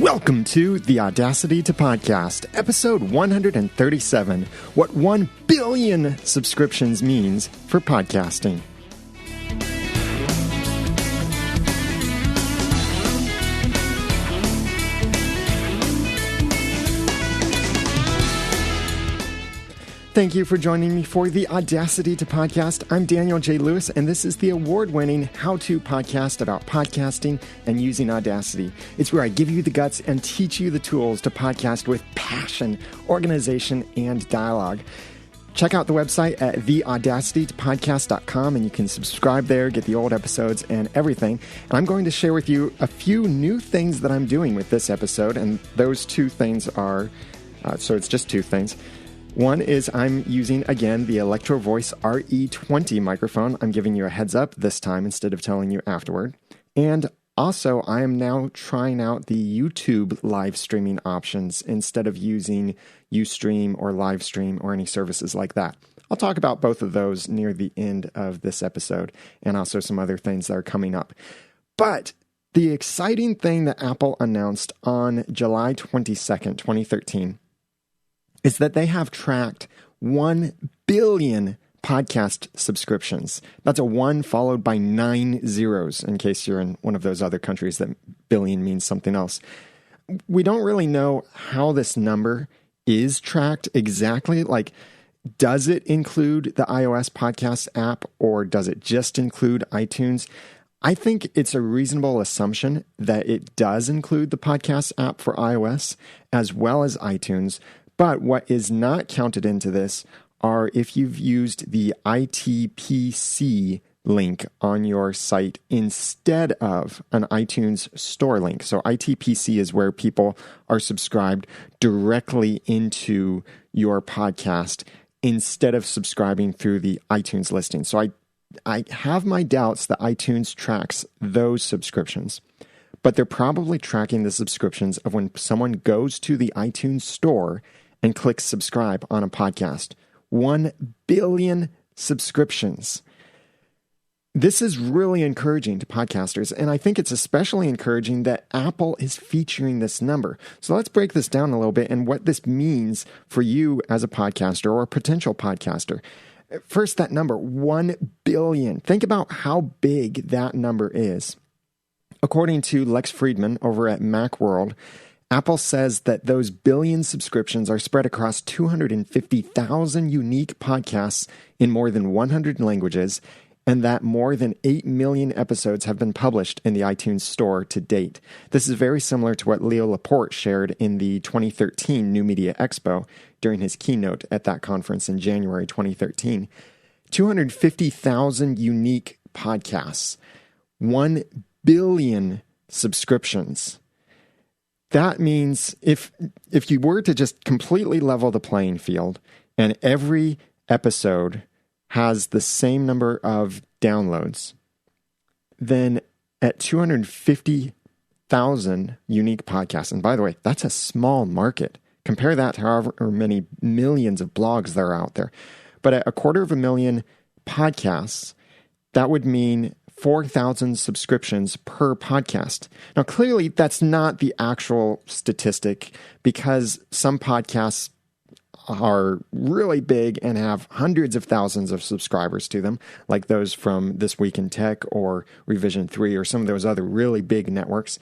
Welcome to the Audacity to Podcast, episode 137, What 1 Billion Subscriptions Means for Podcasting. Thank you for joining me for the Audacity to Podcast. I'm Daniel J. Lewis, and this is the award-winning how-to podcast about podcasting and using Audacity. It's where I give you the guts and teach you the tools to podcast with passion, organization, and dialogue. Check out the website at theaudacitytopodcast.com, and you can subscribe there, get the old episodes and everything. And I'm going to share with you a few new things that I'm doing with this episode, and those two things are, so it's just two things. One is I'm using, again, the Electro Voice RE20 microphone. I'm giving you a heads up this time instead of telling you afterward. And also, I am now trying out the YouTube live streaming options instead of using Ustream or Livestream or any services like that. I'll talk about both of those near the end of this episode and also some other things that are coming up. But the exciting thing that Apple announced on July 22nd, 2013, is that they have tracked 1 billion podcast subscriptions. That's a 1 followed by 9 zeros, in case you're in one of those other countries that billion means something else. We don't really know how this number is tracked exactly. Like, does it include the iOS podcast app, or does it just include iTunes? I think it's a reasonable assumption that it does include the podcast app for iOS as well as iTunes. But what is not counted into this are if you've used the ITPC link on your site instead of an iTunes store link. So ITPC is where people are subscribed directly into your podcast instead of subscribing through the iTunes listing. So I have my doubts that iTunes tracks those subscriptions, but they're probably tracking the subscriptions of when someone goes to the iTunes store and click subscribe on a podcast. 1 billion subscriptions. This is really encouraging to podcasters, and I think it's especially encouraging that Apple is featuring this number. So let's break this down a little bit and what this means for you as a podcaster or a potential podcaster. First, that number, 1 billion. Think about how big that number is. According to Lex Friedman over at MacWorld, Apple says that those billion subscriptions are spread across 250,000 unique podcasts in more than 100 languages, and that more than 8 million episodes have been published in the iTunes Store to date. This is very similar to what Leo Laporte shared in the 2013 New Media Expo during his keynote at that conference in January 2013. 250,000 unique podcasts, 1 billion subscriptions. That means if you were to just completely level the playing field and every episode has the same number of downloads, then at 250,000 unique podcasts, and by the way, that's a small market. Compare that to however many millions of blogs there are out there. But at 250,000 podcasts, that would mean 4,000 subscriptions per podcast. Now, clearly, that's not the actual statistic because some podcasts are really big and have hundreds of thousands of subscribers to them, like those from This Week in Tech or Revision 3 or some of those other really big networks.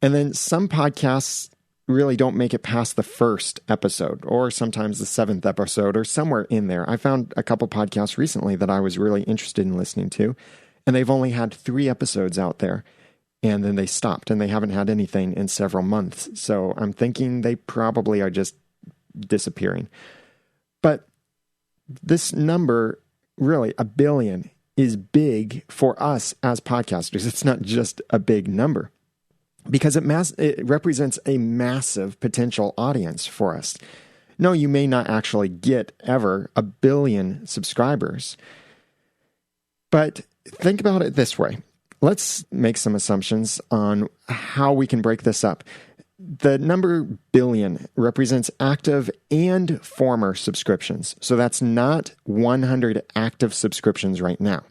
And then some podcasts really don't make it past the first episode or sometimes the 7th episode or somewhere in there. I found a couple podcasts recently that I was really interested in listening to, and they've only had 3 episodes out there, and then they stopped, and they haven't had anything in several months. So I'm thinking they probably are just disappearing. But this number, really, 1 billion, is big for us as podcasters. It's not just a big number because it represents a massive potential audience for us. No, you may not actually get ever 1 billion subscribers, but think about it this way. Let's make some assumptions on how we can break this up. The number billion represents active and former subscriptions. So that's not 100 active subscriptions right now.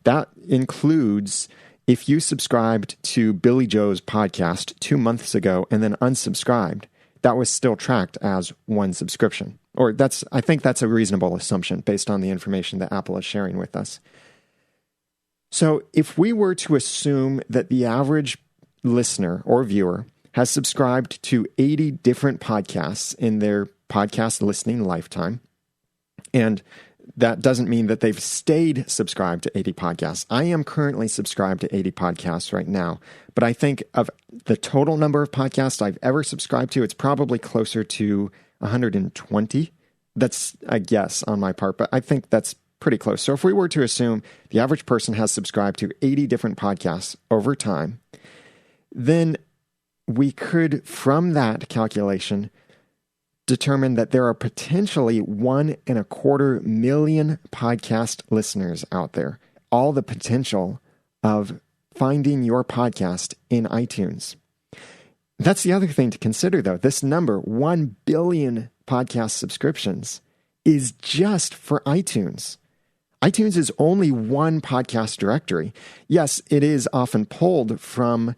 That includes If you subscribed to Billy Joe's podcast 2 months ago and then unsubscribed, that was still tracked as one subscription. Or I think that's a reasonable assumption based on the information that Apple is sharing with us. So if we were to assume that the average listener or viewer has subscribed to 80 different podcasts in their podcast listening lifetime, and that doesn't mean that they've stayed subscribed to 80 podcasts. I am currently subscribed to 80 podcasts right now, but I think of the total number of podcasts I've ever subscribed to, it's probably closer to 120. That's a guess on my part, but I think that's pretty close. So if we were to assume the average person has subscribed to 80 different podcasts over time, then we could, from that calculation, determine that there are potentially 1.25 million podcast listeners out there. All the potential of finding your podcast in iTunes. That's the other thing to consider, though. This number, 1 billion podcast subscriptions, is just for iTunes. iTunes is only one podcast directory. Yes, it is often pulled from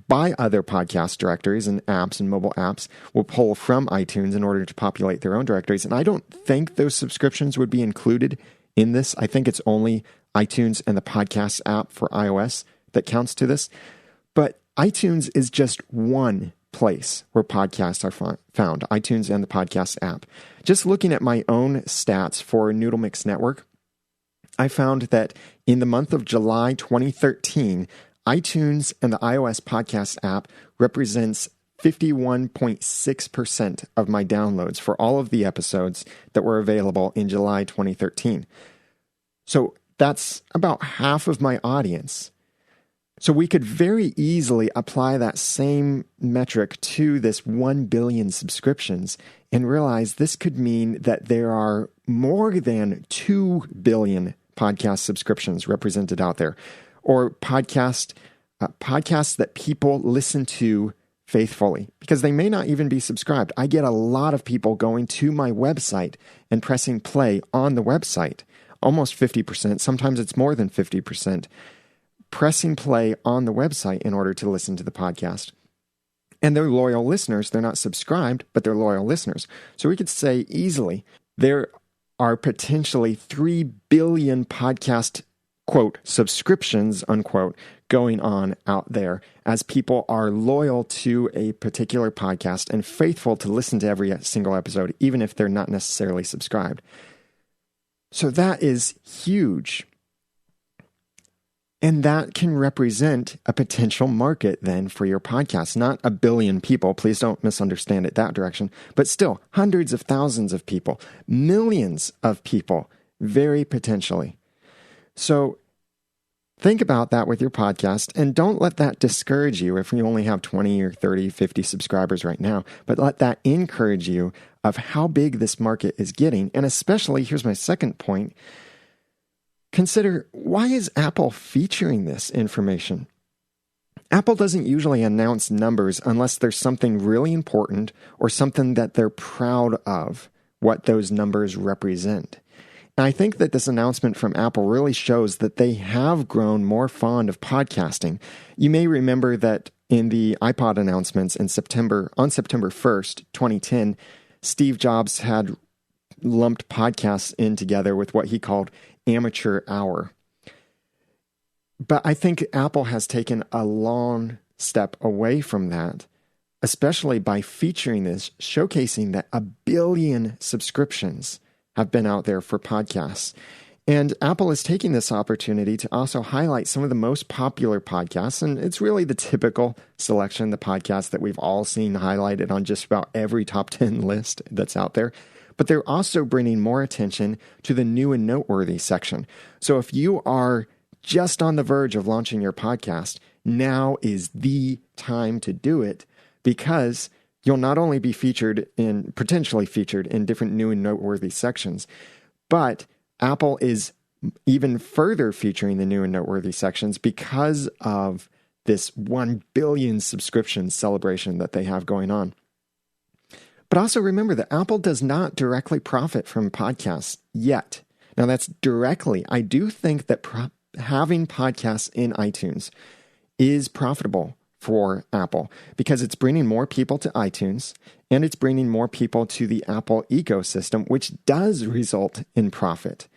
by other podcast directories and apps, and mobile apps will pull from iTunes in order to populate their own directories. And I don't think those subscriptions would be included in this. I think it's only iTunes and the podcast app for iOS that counts to this. But iTunes is just one place where podcasts are found, iTunes and the podcast app. Just looking at my own stats for Noodle Mix Network, I found that in the month of July 2013, iTunes and the iOS podcast app represents 51.6% of my downloads for all of the episodes that were available in July 2013. So that's about half of my audience. So we could very easily apply that same metric to this 1 billion subscriptions and realize this could mean that there are more than 2 billion podcast subscriptions represented out there, or podcasts that people listen to faithfully, because they may not even be subscribed. I get a lot of people going to my website and pressing play on the website, almost 50%. Sometimes it's more than 50%, pressing play on the website in order to listen to the podcast. And they're loyal listeners. They're not subscribed, but they're loyal listeners. So we could say easily there are potentially 3 billion podcast, quote, subscriptions, unquote, going on out there as people are loyal to a particular podcast and faithful to listen to every single episode, even if they're not necessarily subscribed. So that is huge. And that can represent a potential market then for your podcast. Not a billion people, please don't misunderstand it that direction, but still hundreds of thousands of people, millions of people, very potentially. So think about that with your podcast, and don't let that discourage you if you only have 20 or 30, 50 subscribers right now, but let that encourage you of how big this market is getting. And especially, here's my second point, consider, why is Apple featuring this information? Apple doesn't usually announce numbers unless there's something really important or something that they're proud of, what those numbers represent. And I think that this announcement from Apple really shows that they have grown more fond of podcasting. You may remember that in the iPod announcements on September 1st, 2010, Steve Jobs had lumped podcasts in together with what he called amateur hour. But I think Apple has taken a long step away from that, especially by featuring this, showcasing that 1 billion subscriptions have been out there for podcasts. And Apple is taking this opportunity to also highlight some of the most popular podcasts. And it's really the typical selection, the podcasts that we've all seen highlighted on just about every top 10 list that's out there. But they're also bringing more attention to the new and noteworthy section. So if you are just on the verge of launching your podcast, now is the time to do it, because you'll not only be potentially featured in different new and noteworthy sections, but Apple is even further featuring the new and noteworthy sections because of this 1 billion subscriptions celebration that they have going on. But also remember that Apple does not directly profit from podcasts yet. Now that's directly. I do think that having podcasts in iTunes is profitable for Apple because it's bringing more people to iTunes and it's bringing more people to the Apple ecosystem, which does result in profit.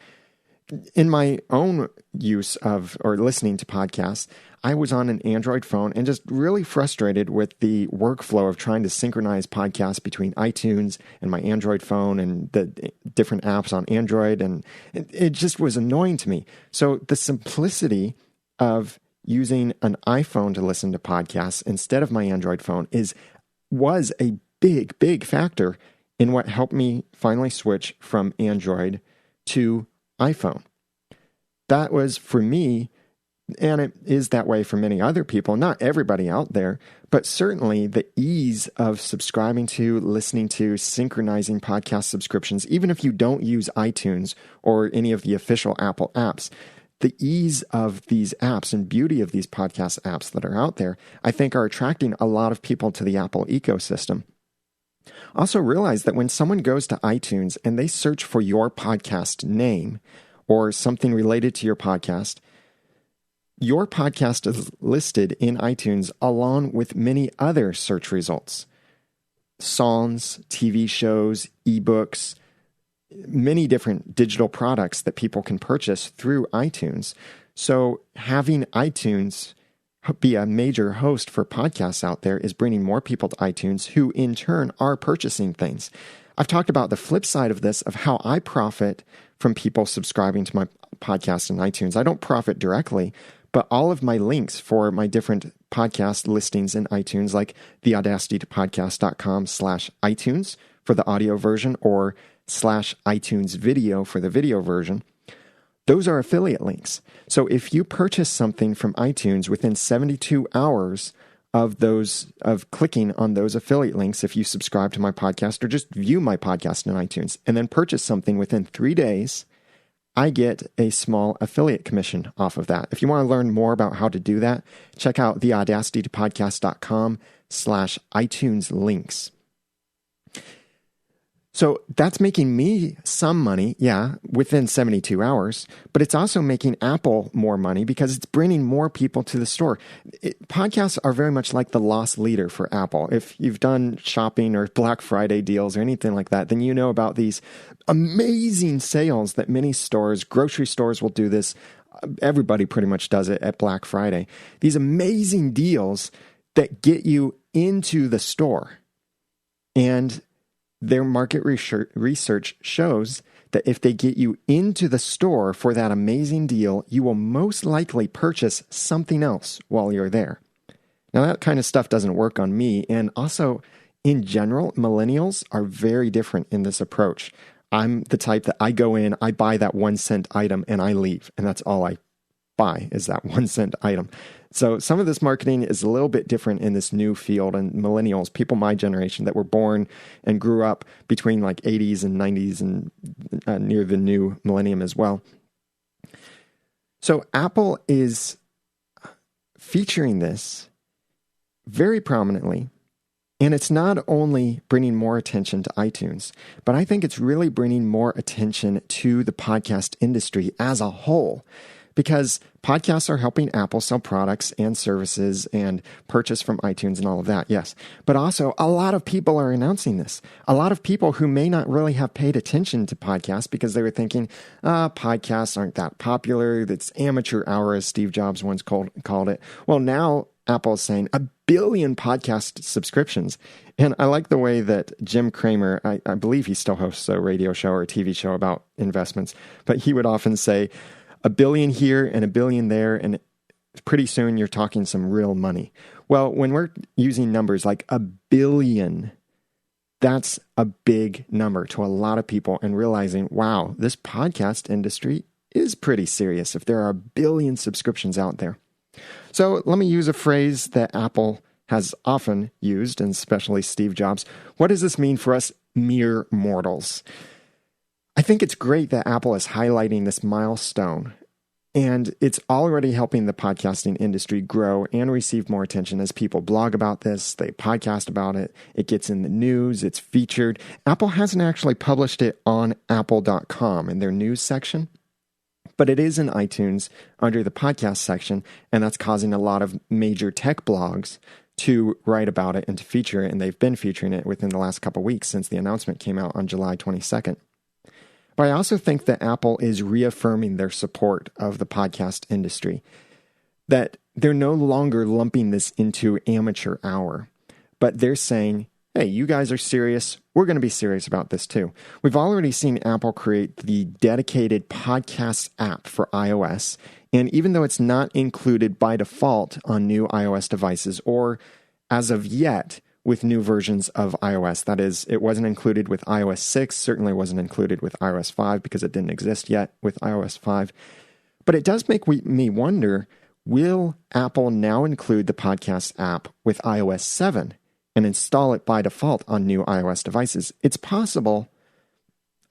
In my own use of or listening to podcasts, I was on an Android phone and just really frustrated with the workflow of trying to synchronize podcasts between iTunes and my Android phone and the different apps on Android. And it just was annoying to me. So the simplicity of using an iPhone to listen to podcasts instead of my Android phone was a big factor in what helped me finally switch from Android to iPhone. That was for me, and it is that way for many other people, not everybody out there, but certainly the ease of subscribing to, listening to, synchronizing podcast subscriptions, even if you don't use iTunes or any of the official Apple apps, the ease of these apps and beauty of these podcast apps that are out there, I think are attracting a lot of people to the Apple ecosystem. Also realize that when someone goes to iTunes and they search for your podcast name or something related to your podcast is listed in iTunes along with many other search results. Songs, TV shows, ebooks, many different digital products that people can purchase through iTunes. So having iTunes be a major host for podcasts out there is bringing more people to iTunes who in turn are purchasing things. I've talked about the flip side of this, of how I profit from people subscribing to my podcast in iTunes. I don't profit directly, but all of my links for my different podcast listings in iTunes, like the audacitytopodcast.com/iTunes for the audio version or /iTunes video for the video version, those are affiliate links. So if you purchase something from iTunes within 72 hours of clicking on those affiliate links, if you subscribe to my podcast or just view my podcast in iTunes and then purchase something within 3 days, I get a small affiliate commission off of that. If you want to learn more about how to do that, check out the audacitytopodcast.com/iTunes links. So that's making me some money, within 72 hours, but it's also making Apple more money because it's bringing more people to the store. Podcasts are very much like the loss leader for Apple. If you've done shopping or Black Friday deals or anything like that, then you know about these amazing sales that many stores, grocery stores will do this. Everybody pretty much does it at Black Friday. These amazing deals that get you into the store. And their market research shows that if they get you into the store for that amazing deal, you will most likely purchase something else while you're there. Now, that kind of stuff doesn't work on me. And also, in general, millennials are very different in this approach. I'm the type that I go in, I buy that 1 cent item, and I leave. And that's all I buy is that 1 cent item. So some of this marketing is a little bit different in this new field, and millennials, people my generation that were born and grew up between like 80s and 90s and near the new millennium as well. So Apple is featuring this very prominently, and it's not only bringing more attention to iTunes, but I think it's really bringing more attention to the podcast industry as a whole. Because podcasts are helping Apple sell products and services and purchase from iTunes and all of that, yes. But also, a lot of people are announcing this. A lot of people who may not really have paid attention to podcasts because they were thinking, podcasts aren't that popular. It's amateur hour, as Steve Jobs once called it. Well, now Apple is saying 1 billion podcast subscriptions. And I like the way that Jim Cramer, I believe he still hosts a radio show or a TV show about investments, but he would often say, 1 billion here and 1 billion there, and pretty soon you're talking some real money. Well, when we're using numbers like 1 billion, that's a big number to a lot of people, and realizing, wow, this podcast industry is pretty serious if there are 1 billion subscriptions out there. So let me use a phrase that Apple has often used, and especially Steve Jobs. What does this mean for us mere mortals? I think it's great that Apple is highlighting this milestone, and it's already helping the podcasting industry grow and receive more attention as people blog about this, they podcast about it, it gets in the news, it's featured. Apple hasn't actually published it on apple.com in their news section, But it is in iTunes under the podcast section, and that's causing a lot of major tech blogs to write about it and to feature it, and they've been featuring it within the last couple of weeks since the announcement came out on July 22nd. But I also think that Apple is reaffirming their support of the podcast industry, that they're no longer lumping this into amateur hour, but they're saying, hey, you guys are serious. We're going to be serious about this too. We've already seen Apple create the dedicated podcast app for iOS. And even though it's not included by default on new iOS devices, or as of yet with new versions of iOS, that is, it wasn't included with iOS 6, certainly wasn't included with iOS 5 because it didn't exist yet with iOS 5. But it does make me wonder, will Apple now include the podcast app with iOS 7 and install it by default on new iOS devices? It's possible.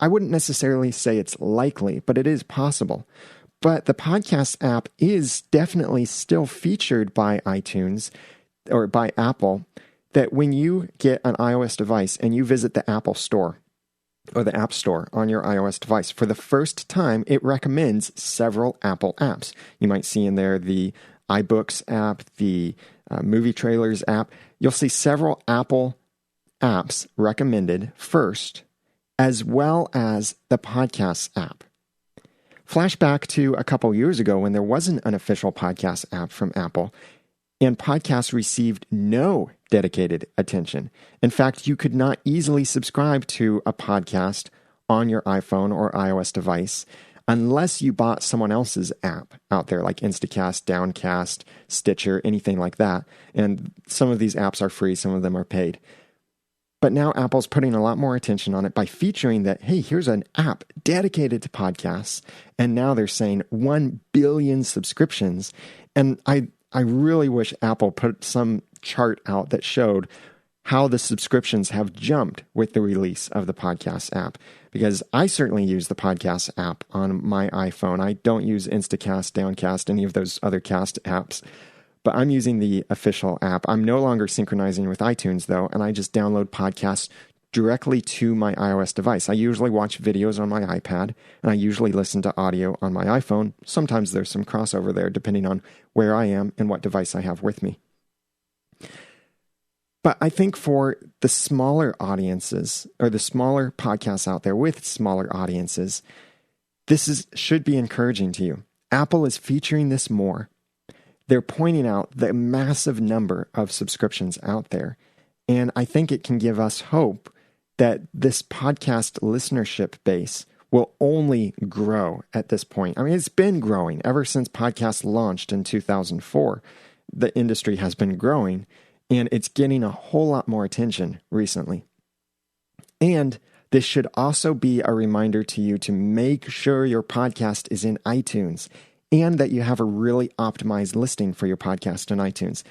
I wouldn't necessarily say it's likely, but it is possible. But the podcast app is definitely still featured by iTunes or by Apple, that when you get an iOS device and you visit the Apple Store or the App Store on your iOS device, for the first time, it recommends several Apple apps. You might see in there the iBooks app, the movie trailers app. You'll see several Apple apps recommended first, as well as the Podcasts app. Flashback to a couple years ago when there wasn't an official podcast app from Apple, and podcasts received no dedicated attention. In fact, you could not easily subscribe to a podcast on your iPhone or iOS device unless you bought someone else's app out there, like Instacast, Downcast, Stitcher, anything like that. And some of these apps are free, some of them are paid. But now Apple's putting a lot more attention on it by featuring that, hey, here's an app dedicated to podcasts. And now they're saying 1 billion subscriptions. And I really wish Apple put some chart out that showed how the subscriptions have jumped with the release of the podcast app. Because I certainly use the podcast app on my iPhone. I don't use Instacast, Downcast, any of those other cast apps. But I'm using the official app. I'm no longer synchronizing with iTunes, though, and I just download podcasts directly to my iOS device. I usually watch videos on my iPad, and I usually listen to audio on my iPhone. Sometimes there's some crossover there, depending on where I am and what device I have with me. But I think for the smaller audiences, or the smaller podcasts out there with smaller audiences, this should be encouraging to you. Apple is featuring this more. They're pointing out the massive number of subscriptions out there. And I think it can give us hope that this podcast listenership base will only grow at this point. I mean, it's been growing ever since podcasts launched in 2004. The industry has been growing, and it's getting a whole lot more attention recently. And this should also be a reminder to you to make sure your podcast is in iTunes, and that you have a really optimized listing for your podcast in iTunes.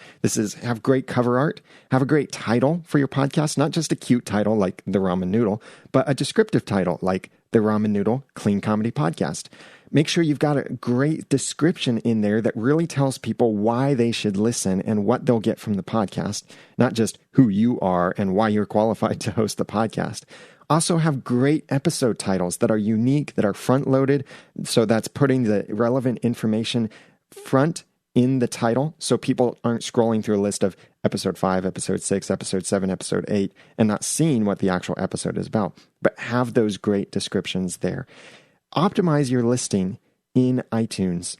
Have great cover art, have a great title for your podcast, not just a cute title like The Ramen Noodle, but a descriptive title like The Ramen Noodle Clean Comedy Podcast. Make sure you've got a great description in there that really tells people why they should listen and what they'll get from the podcast, not just who you are and why you're qualified to host the podcast. Also have great episode titles that are unique, that are front-loaded. So that's putting the relevant information front in the title so people aren't scrolling through a list of episode 5, episode 6, episode 7, episode 8, and not seeing what the actual episode is about. But have those great descriptions there. Optimize your listing in iTunes,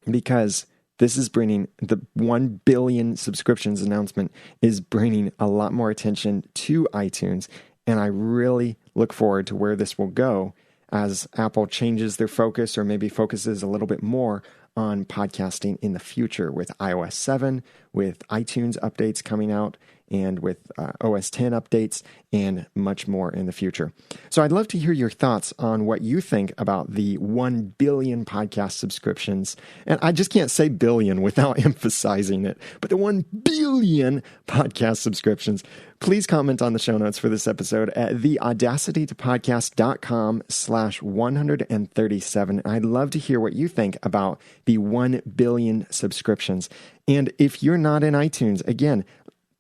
because this is bringing the 1 billion subscriptions announcement is bringing a lot more attention to iTunes. And I really look forward to where this will go as Apple changes their focus, or maybe focuses a little bit more on podcasting in the future with iOS 7, with iTunes updates coming out, and with OS 10 updates, and much more in the future. So I'd love to hear your thoughts on what you think about the 1 billion podcast subscriptions. And I just can't say billion without emphasizing it, but the 1 billion podcast subscriptions. Please comment on the show notes for this episode at theaudacitytopodcast.com/137. I'd love to hear what you think about the 1 billion subscriptions. And if you're not in iTunes, again,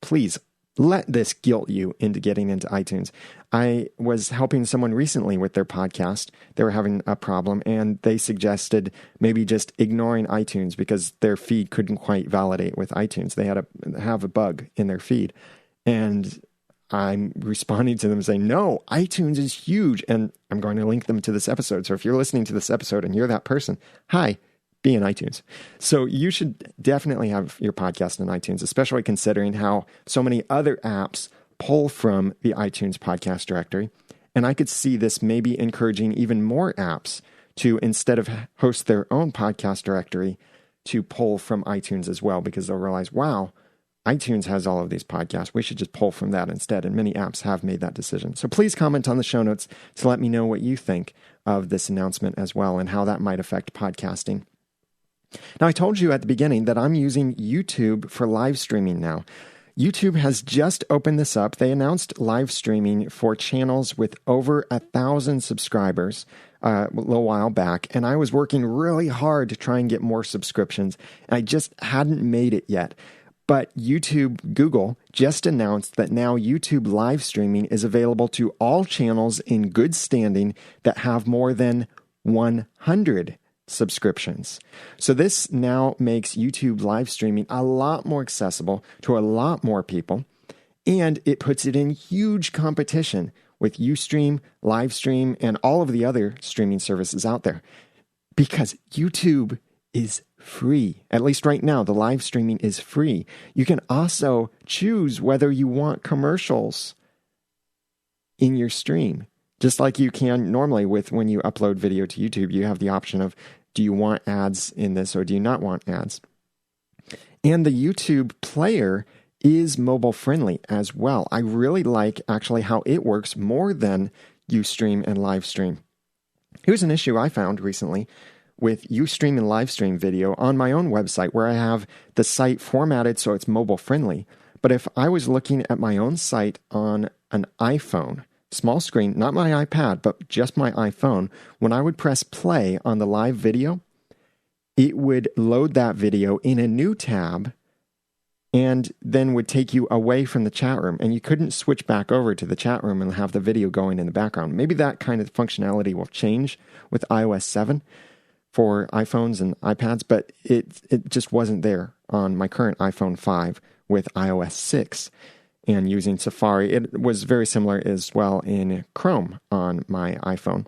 please let this guilt you into getting into iTunes. I was helping someone recently with their podcast. They were having a problem, and they suggested maybe just ignoring iTunes because their feed couldn't quite validate with iTunes. They had have a bug in their feed. And I'm responding to them saying, no, iTunes is huge. And I'm going to link them to this episode. So if you're listening to this episode and you're that person, hi, be in iTunes. So you should definitely have your podcast in iTunes, especially considering how so many other apps pull from the iTunes podcast directory. And I could see this maybe encouraging even more apps to, instead of host their own podcast directory, to pull from iTunes as well, because they'll realize, wow, iTunes has all of these podcasts. We should just pull from that instead. And many apps have made that decision. So please comment on the show notes to let me know what you think of this announcement as well and how that might affect podcasting. Now, I told you at the beginning that I'm using YouTube for live streaming now. YouTube has just opened this up. They announced live streaming for channels with over 1,000 subscribers a little while back, and I was working really hard to try and get more subscriptions, and I just hadn't made it yet. But Google just announced that now YouTube live streaming is available to all channels in good standing that have more than 100 subscriptions. So this now makes YouTube live streaming a lot more accessible to a lot more people, and it puts it in huge competition with Ustream, Livestream, and all of the other streaming services out there. Because YouTube is free. At least right now, the live streaming is free. You can also choose whether you want commercials in your stream. Just like you can normally with when you upload video to YouTube, you have the option of, do you want ads in this or do you not want ads? And the YouTube player is mobile friendly as well. I really like actually how it works more than Ustream and Livestream. Here's an issue I found recently with Ustream and Livestream video on my own website where I have the site formatted so it's mobile friendly. But if I was looking at my own site on an iPhone, small screen, not my iPad, but just my iPhone, when I would press play on the live video, it would load that video in a new tab and then would take you away from the chat room. And you couldn't switch back over to the chat room and have the video going in the background. Maybe that kind of functionality will change with iOS 7 for iPhones and iPads, but it just wasn't there on my current iPhone 5 with iOS 6. And using Safari, it was very similar as well in Chrome on my iPhone.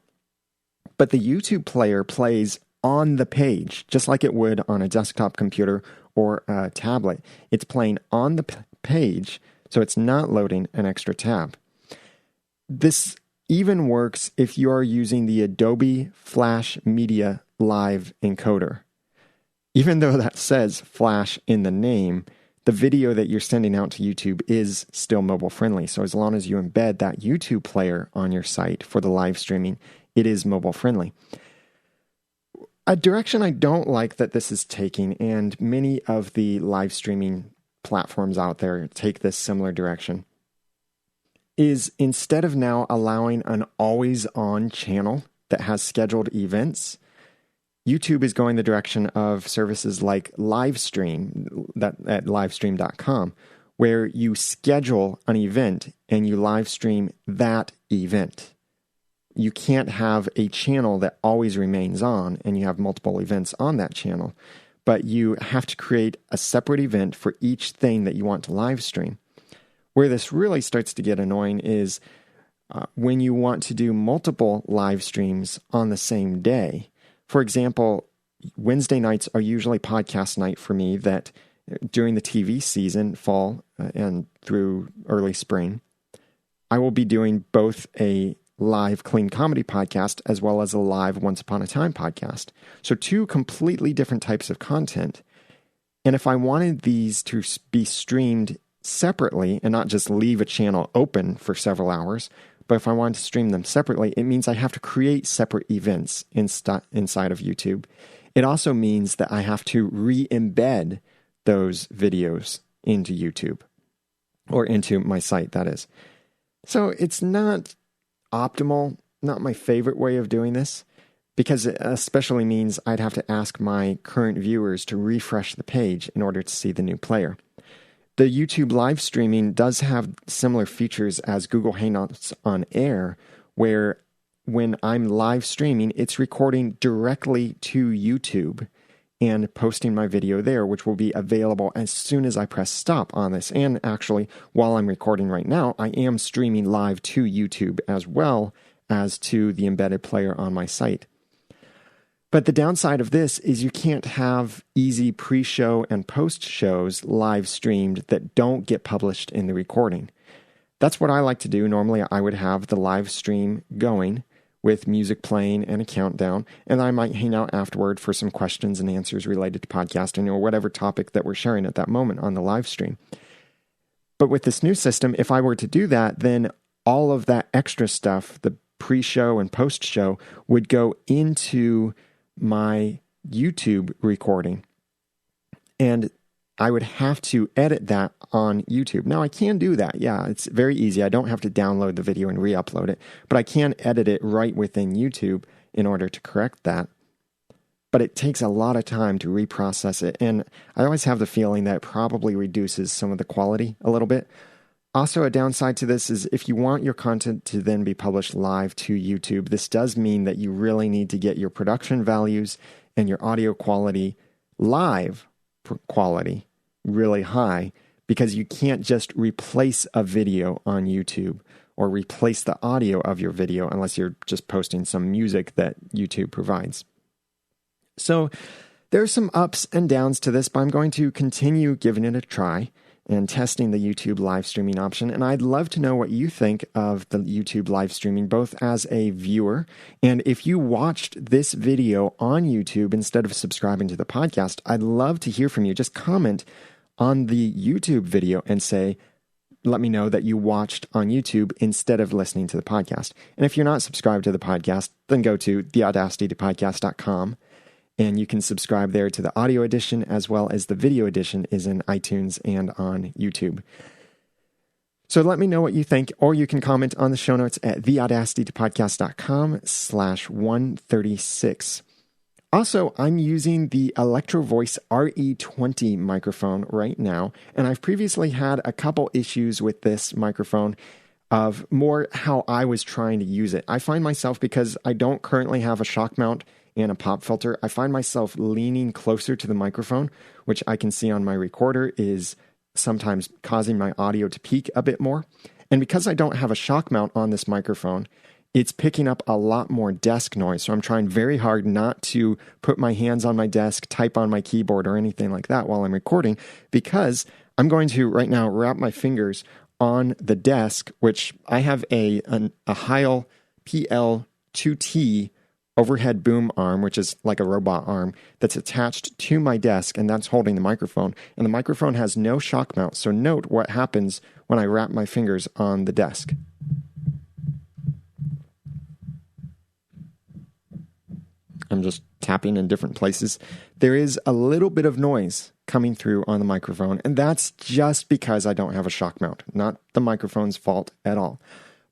But the YouTube player plays on the page, just like it would on a desktop computer or a tablet. It's playing on the page, so it's not loading an extra tab. This even works if you are using the Adobe Flash Media Live encoder. Even though that says Flash in the name, the video that you're sending out to YouTube is still mobile friendly. So as long as you embed that YouTube player on your site for the live streaming, it is mobile friendly. A direction I don't like that this is taking, and many of the live streaming platforms out there take this similar direction, is instead of now allowing an always-on channel that has scheduled events, YouTube is going the direction of services like Livestream at livestream.com, where you schedule an event and you live stream that event. You can't have a channel that always remains on and you have multiple events on that channel, but you have to create a separate event for each thing that you want to live stream. Where this really starts to get annoying is when you want to do multiple live streams on the same day. For example, Wednesday nights are usually podcast night for me that during the TV season, fall and through early spring, I will be doing both a live clean comedy podcast as well as a live Once Upon a Time podcast. So two completely different types of content. And if I wanted these to be streamed separately and not just leave a channel open for several hours, but if I wanted to stream them separately, it means I have to create separate events inside of YouTube. It also means that I have to re-embed those videos into YouTube, or into my site, that is. So it's not optimal, not my favorite way of doing this, because it especially means I'd have to ask my current viewers to refresh the page in order to see the new player. the YouTube live streaming does have similar features as Google Hangouts on Air, where when I'm live streaming, it's recording directly to YouTube and posting my video there, which will be available as soon as I press stop on this. And actually, while I'm recording right now, I am streaming live to YouTube as well as to the embedded player on my site. But the downside of this is you can't have easy pre-show and post-shows live streamed that don't get published in the recording. That's what I like to do. Normally, I would have the live stream going with music playing and a countdown, and I might hang out afterward for some questions and answers related to podcasting or whatever topic that we're sharing at that moment on the live stream. But with this new system, if I were to do that, then all of that extra stuff, the pre-show and post-show, would go into my YouTube recording, and I would have to edit that on YouTube. Now, I can do that. Yeah, it's very easy. I don't have to download the video and re-upload it, but I can edit it right within YouTube in order to correct that. But it takes a lot of time to reprocess it, and I always have the feeling that it probably reduces some of the quality a little bit. Also, a downside to this is if you want your content to then be published live to YouTube, this does mean that you really need to get your production values and your audio quality, live quality, really high, because you can't just replace a video on YouTube or replace the audio of your video unless you're just posting some music that YouTube provides. So there's some ups and downs to this, but I'm going to continue giving it a try and testing the YouTube live streaming option. And I'd love to know what you think of the YouTube live streaming, both as a viewer, and if you watched this video on YouTube instead of subscribing to the podcast, I'd love to hear from you. Just comment on the YouTube video and say, let me know that you watched on YouTube instead of listening to the podcast. And if you're not subscribed to the podcast, then go to theaudacitytopodcast.com. And you can subscribe there to the audio edition as well as the video edition is in iTunes and on YouTube. So let me know what you think, or you can comment on the show notes at theaudacitytopodcast.com/136. Also, I'm using the Electro Voice RE20 microphone right now, and I've previously had a couple issues with this microphone of more how I was trying to use it. I find myself, because I don't currently have a shock mount and a pop filter, I find myself leaning closer to the microphone, which I can see on my recorder is sometimes causing my audio to peak a bit more. And because I don't have a shock mount on this microphone, it's picking up a lot more desk noise. So I'm trying very hard not to put my hands on my desk, type on my keyboard or anything like that while I'm recording, because I'm going to right now wrap my fingers on the desk, which I have a Heil PL2T overhead boom arm, which is like a robot arm that's attached to my desk, and that's holding the microphone. And the microphone has no shock mount. So note what happens when I wrap my fingers on the desk. I'm just tapping in different places. There is a little bit of noise coming through on the microphone, and that's just because I don't have a shock mount, not the microphone's fault at all.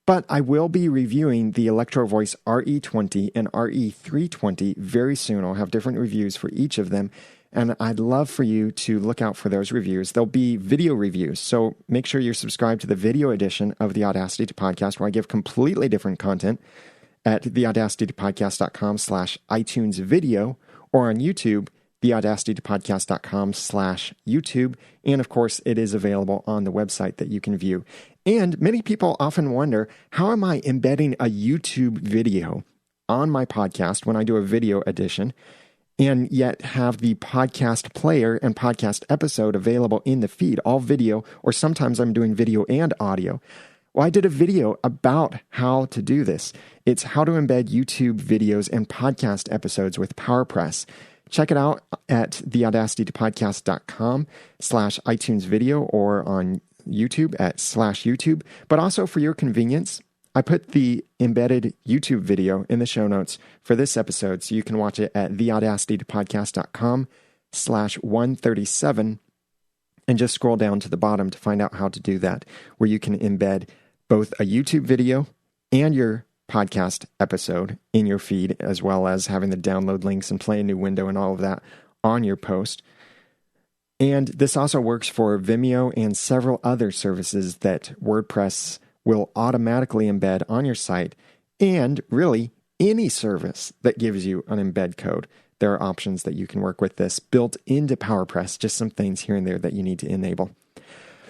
But I will be reviewing the Electro Voice RE20 and RE320 very soon. I'll have different reviews for each of them, and I'd love for you to look out for those reviews. There'll be video reviews, so make sure you're subscribed to the video edition of the Audacity to Podcast, where I give completely different content at theaudacitytopodcast.com/iTunes video, or on YouTube, theaudacitytopodcast.com/YouTube. And of course, it is available on the website that you can view. And many people often wonder, how am I embedding a YouTube video on my podcast when I do a video edition, and yet have the podcast player and podcast episode available in the feed, all video, or sometimes I'm doing video and audio? Well, I did a video about how to do this. It's how to embed YouTube videos and podcast episodes with PowerPress. Check it out at theaudacitytopodcast.com/iTunes video, or on YouTube at /YouTube. But also for your convenience, I put the embedded YouTube video in the show notes for this episode, so you can watch it at theaudacitytopodcast.com/137, and just scroll down to the bottom to find out how to do that, where you can embed both a YouTube video and your podcast episode in your feed, as well as having the download links and play a new window and all of that on your post. And this also works for Vimeo and several other services that WordPress will automatically embed on your site, and really any service that gives you an embed code. There are options that you can work with this built into PowerPress, just some things here and there that you need to enable.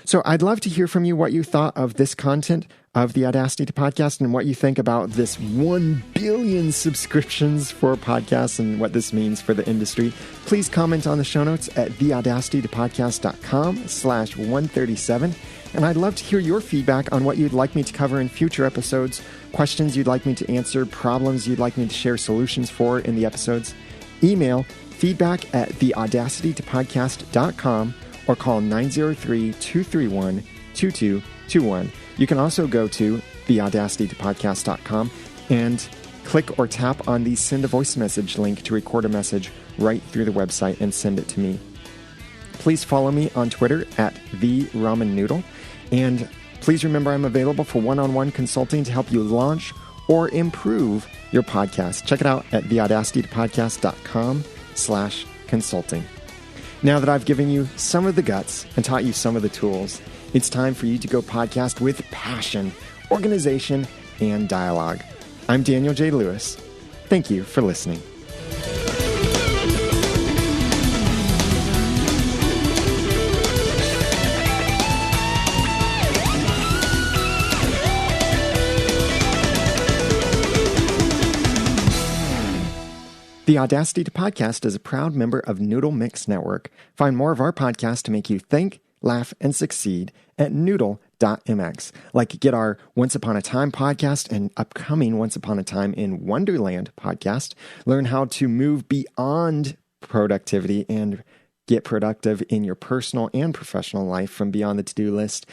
So I'd love to hear from you what you thought of this content of the Audacity to Podcast and what you think about this 1 billion subscriptions for podcasts and what this means for the industry. Please comment on the show notes at theaudacitytopodcast.com/137. And I'd love to hear your feedback on what you'd like me to cover in future episodes, questions you'd like me to answer, problems you'd like me to share solutions for in the episodes. Email feedback@theaudacitytopodcast.com or call 903-231-2221. You can also go to theaudacitytopodcast.com and click or tap on the send a voice message link to record a message right through the website and send it to me. Please follow me on Twitter at @TheRamenNoodle. And please remember I'm available for one-on-one consulting to help you launch or improve your podcast. Check it out at theaudacitytopodcast.com/consulting. Now that I've given you some of the guts and taught you some of the tools, it's time for you to go podcast with passion, organization, and dialogue. I'm Daniel J. Lewis. Thank you for listening. The Audacity to Podcast is a proud member of Noodle Mix Network. Find more of our podcasts to make you think, laugh, and succeed at noodle.mx. Like get our Once Upon a Time podcast and upcoming Once Upon a Time in Wonderland podcast. Learn how to move beyond productivity and get productive in your personal and professional life from beyond the to-do list,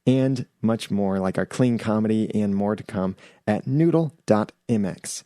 and much more, like our clean comedy and more to come at noodle.mx.